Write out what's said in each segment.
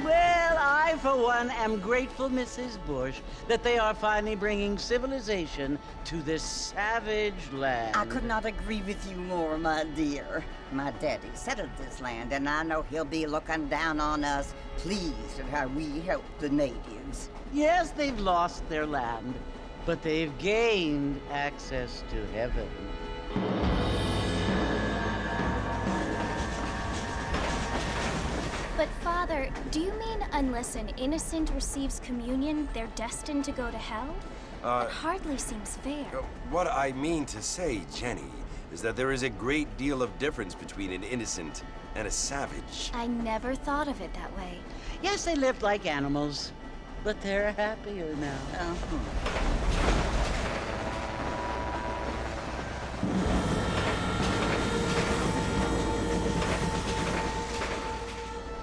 Well, I, for one, am grateful, Mrs. Bush, that they are finally bringing civilization to this savage land. I could not agree with you more, my dear. My daddy settled this land, and I know he'll be looking down on us, pleased at how we helped the natives. Yes, they've lost their land, but they've gained access to heaven. But Father, do you mean unless an innocent receives communion, they're destined to go to hell? That hardly seems fair. What I mean to say, Jenny, is that there is a great deal of difference between an innocent and a savage. I never thought of it that way. Yes, they lived like animals, but they're happier now.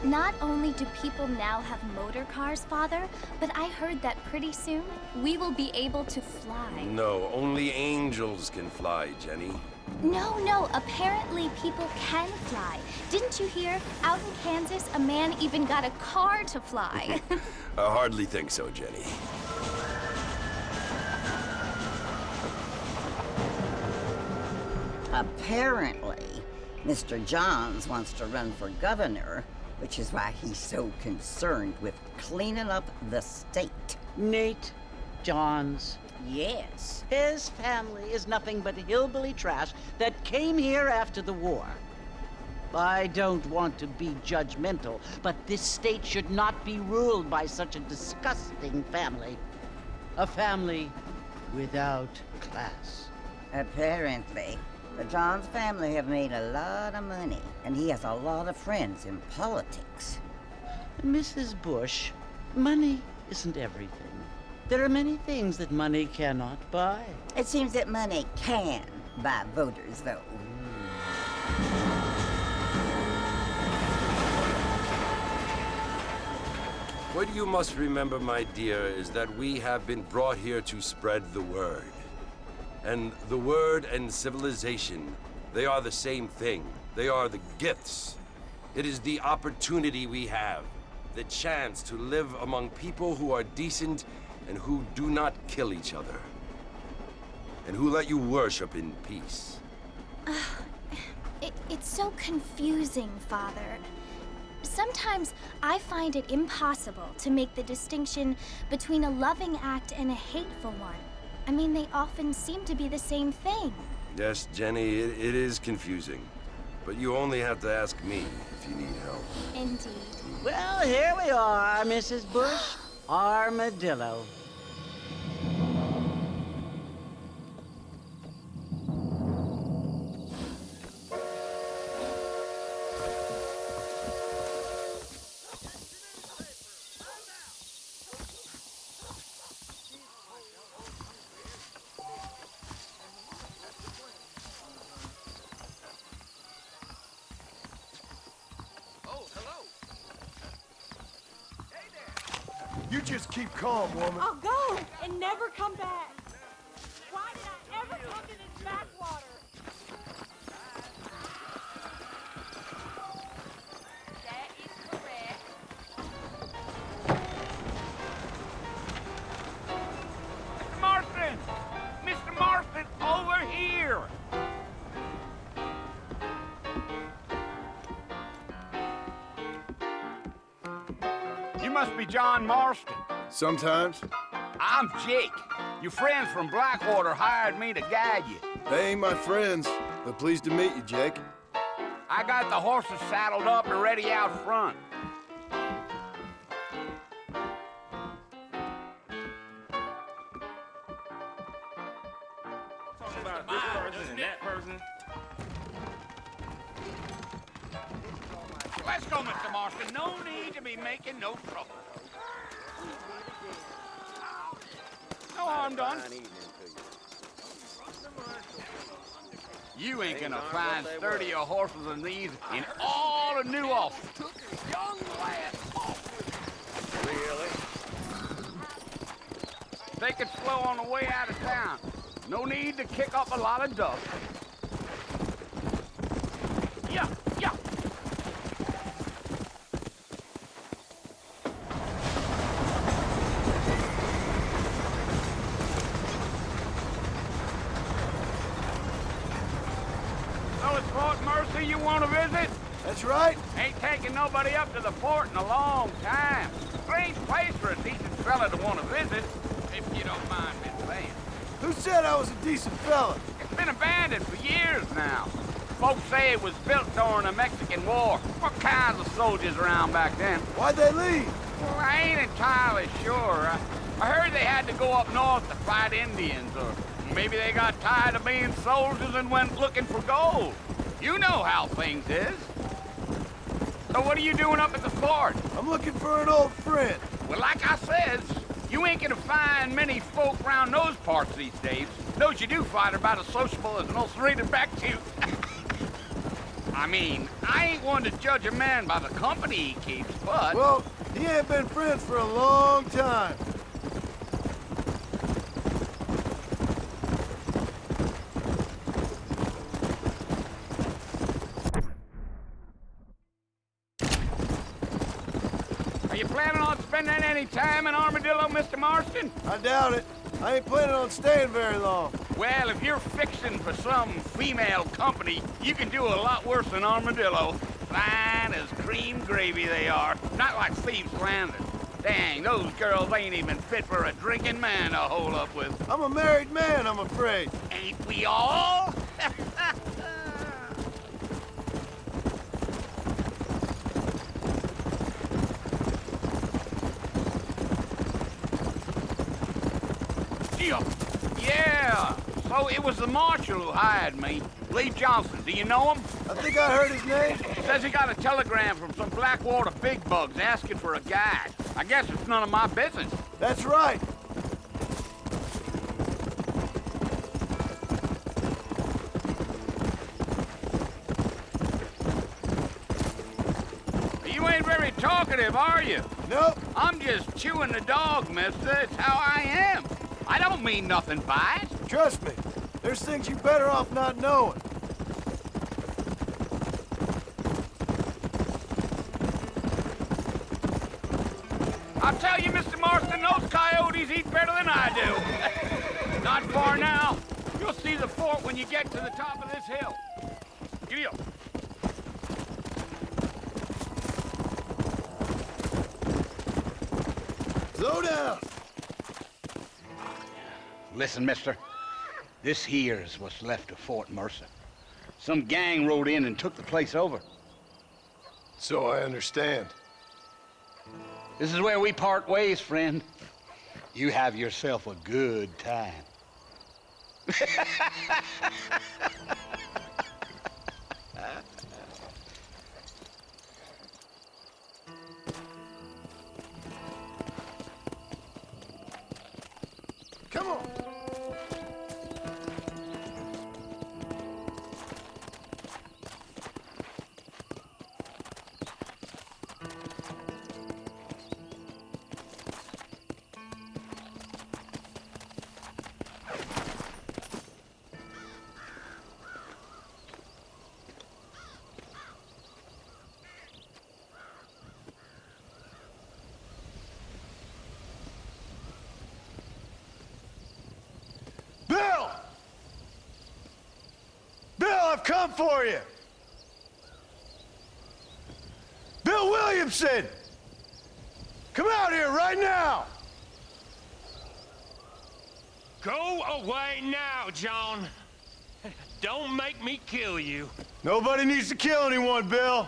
Not only do people now have motor cars, Father, but I heard that pretty soon we will be able to fly. No, only angels can fly, Jenny. No, apparently people can fly. Didn't you hear? Out in Kansas, a man even got a car to fly. I hardly think so, Jenny. Apparently, Mr. Johns wants to run for governor, which is why he's so concerned with cleaning up the state. Nate Johns. Yes. His family is nothing but hillbilly trash that came here after the war. I don't want to be judgmental, but this state should not be ruled by such a disgusting family. A family without class. Apparently. The Johns family have made a lot of money, and he has a lot of friends in politics. Mrs. Bush, money isn't everything. There are many things that money cannot buy. It seems that money can buy voters, though. What you must remember, my dear, is that we have been brought here to spread the word. And the word and civilization, they are the same thing. They are the gifts. It is the opportunity we have, the chance to live among people who are decent and who do not kill each other, and who let you worship in peace. It's so confusing, Father. Sometimes I find it impossible to make the distinction between a loving act and a hateful one. I mean, they often seem to be the same thing. Yes, Jenny, it is confusing. But you only have to ask me if you need help. Indeed. Well, here we are, Mrs. Bush. Armadillo. You just keep calm, woman. I'll go and never come back. Why did I ever come to this backwater? That is correct. Mr. Marston! Mr. Marston, over here! You must be John Marston. Sometimes. I'm Jake. Your friends from Blackwater hired me to guide you. They ain't my friends, but pleased to meet you, Jake. I got the horses saddled up and ready out front. Talking about this person and that person. Let's go, Mr. Marston. No need to be making no trouble. No harm done. You ain't gonna find sturdier horses than these in all of New Ulster. Young lad. Really? Take it slow on the way out of town. No need to kick up a lot of dust. Yeah. want to visit? That's right. Ain't taking nobody up to the fort in a long time. Strange place for a decent fella to want to visit, if you don't mind me saying. Who said I was a decent fella? It's been abandoned for years now. Folks say it was built during the Mexican War. What kinds of soldiers around back then? Why'd they leave? Well, I ain't entirely sure. I heard they had to go up north to fight Indians, or maybe they got tired of being soldiers and went looking for gold. You know how things is. So what are you doing up at the fort? I'm looking for an old friend. Well, like I says, you ain't gonna find many folk around those parts these days. Those you do find are about as sociable as an ulcerated back tooth. I mean, I ain't one to judge a man by the company he keeps, but... Well, he ain't been friends for a long time. Are you planning on spending any time in Armadillo, Mr. Marston? I doubt it. I ain't planning on staying very long. Well, if you're fixing for some female company, you can do a lot worse than Armadillo. Fine as cream gravy they are. Not like Thieves Landing. Dang, those girls ain't even fit for a drinking man to hole up with. I'm a married man, I'm afraid. Ain't we all? Yeah, so it was the marshal who hired me. Lee Johnson, do you know him? I think I heard his name. Says he got a telegram from some Blackwater big bugs asking for a guide. I guess it's none of my business. That's right. You ain't very talkative, are you? Nope. I'm just chewing the dog, mister. It's how I am. I don't mean nothing by it. Trust me. There's things you're better off not knowing. I'll tell you, Mr. Marston, those coyotes eat better than I do. Not far now. You'll see the fort when you get to the top of this hill. Giddy up. Slow down. Listen, mister. This here's what's left of Fort Mercer. Some gang rode in and took the place over. So I understand. This is where we part ways, friend. You have yourself a good time. Come on. Bill! Bill, I've come for you! Bill Williamson! Come out here right now! Go away now, John. Don't make me kill you. Nobody needs to kill anyone, Bill.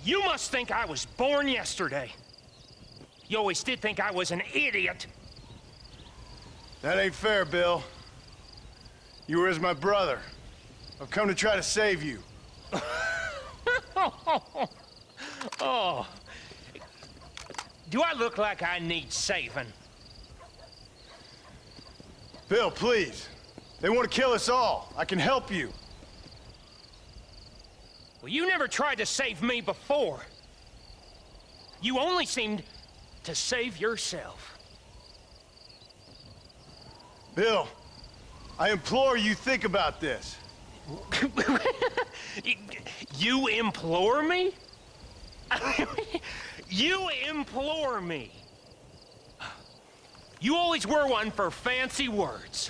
You must think I was born yesterday. You always did think I was an idiot. That ain't fair, Bill. You were as my brother. I've come to try to save you. Oh. Do I look like I need saving? Bill, please. They want to kill us all. I can help you. Well, you never tried to save me before. You only seemed to save yourself. Bill, I implore you think about this. You implore me? You implore me. You always were one for fancy words.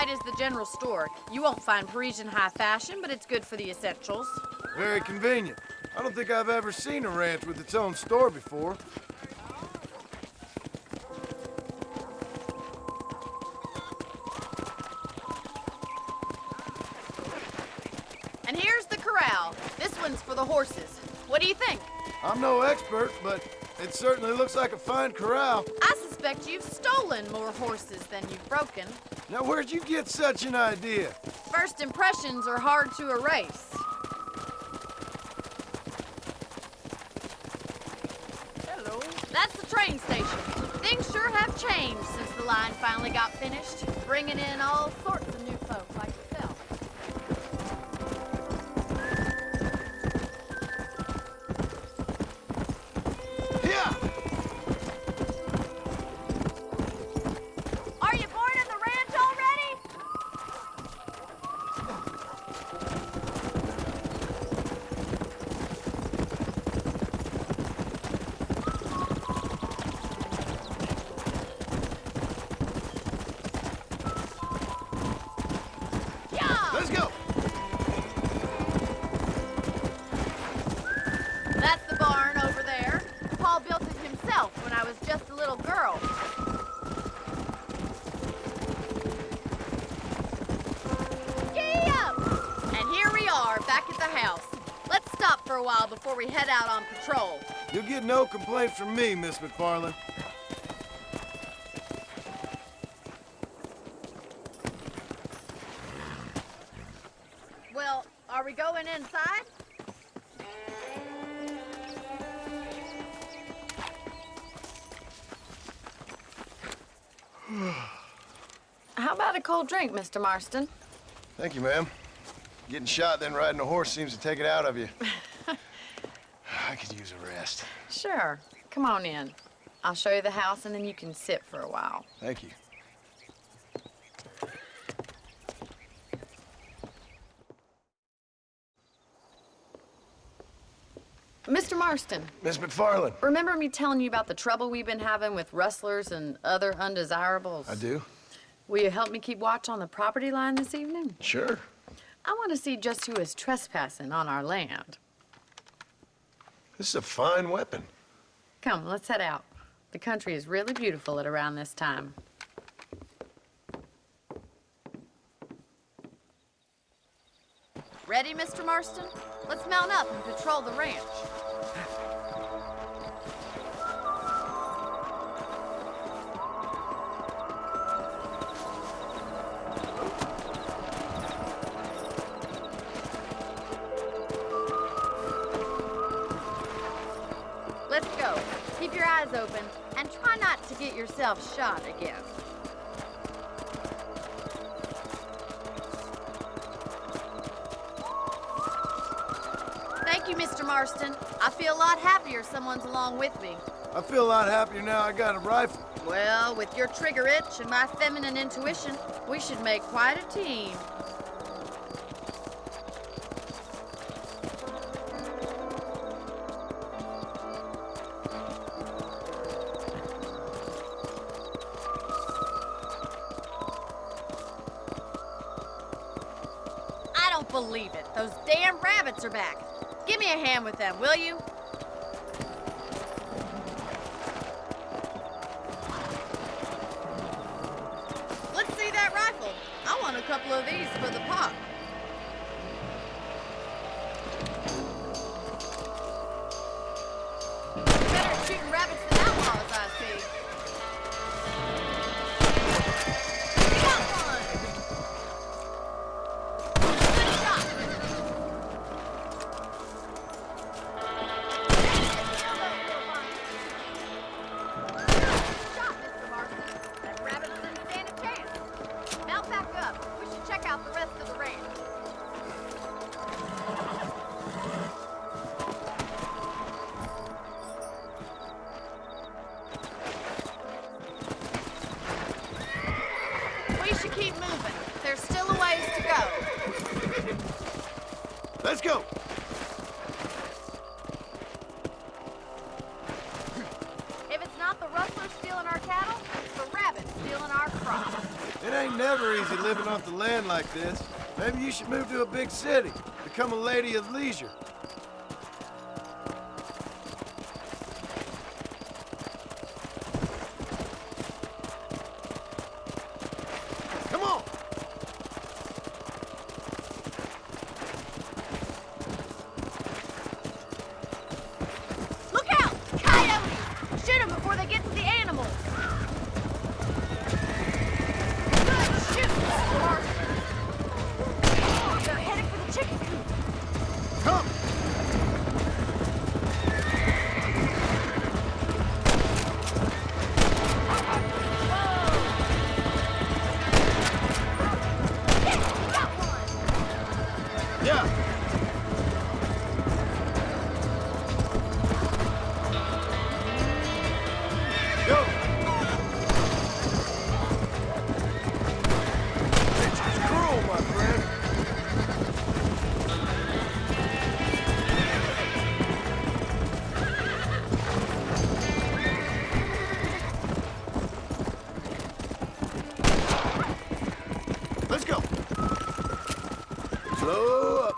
side is the general store. You won't find Parisian high fashion, but it's good for the essentials. Very convenient. I don't think I've ever seen a ranch with its own store before. And here's the corral. This one's for the horses. What do you think? I'm no expert, but it certainly looks like a fine corral. I suspect you've stolen more horses than you've broken. Now, where'd you get such an idea? First impressions are hard to erase. Hello. That's the train station. Things sure have changed since the line finally got finished, bringing in all sorts of new folk like yourself. Yeah! Are you born in the ranch already? Yeah! Let's go! That's the barn over there. Paul built it himself when I was just a little girl. Giddy up! And here we are, back at the house. Let's stop for a while before we head out on patrol. You'll get no complaints from me, Miss McFarland. Well, are we going inside? How about a cold drink, Mr. Marston? Thank you, ma'am. Getting shot, then riding a horse seems to take it out of you. I could use a rest. Sure. Come on in. I'll show you the house, and then you can sit for a while. Thank you. Mr. Marston, Miss McFarland. remember me telling you about the trouble we've been having with rustlers and other undesirables? I do? Will you help me keep watch on the property line this evening? Sure. I want to see just who is trespassing on our land. This is a fine weapon. Come, let's head out. The country is really beautiful at around this time. Ready, Mr. Marston? Let's mount up and patrol the ranch. Let's go. Keep your eyes open and try not to get yourself shot again. Thank you, Mr. Marston. I feel a lot happier someone's along with me. I feel a lot happier now I got a rifle. Well, with your trigger itch and my feminine intuition, we should make quite a team. I don't believe it. Those damn rabbits are back. Give me a hand with them, will you? Let's see that rifle. I want a couple of these for the pop. Better at shooting rabbits than outlaws, I see. You got one! Good shot! Shot, Mr. Marston. That rabbit didn't stand a chance. Mount back up. We should check out the rest of the ranch. We should keep moving. There's still a ways to go. Let's go. If it's not the rustlers stealing our cattle, it's the rabbits stealing our crops. It ain't ain't never easy living off the land like this. Maybe you should move to a big city, become a lady of leisure. Come on! Look out! Coyotes! Shoot them before they get to the animals! Good shoot, Mr. Marston! They're headed for the chicken coop! Come! Got one! Yeah! Go! Nature's cruel, my friend. Let's go. Slow up.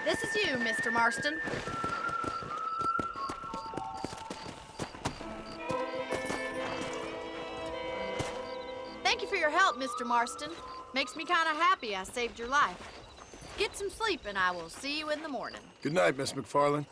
This is you, Mr. Marston. Thank you for your help, Mr. Marston. Makes me kind of happy I saved your life. Get some sleep and I will see you in the morning. Good night, Miss McFarland.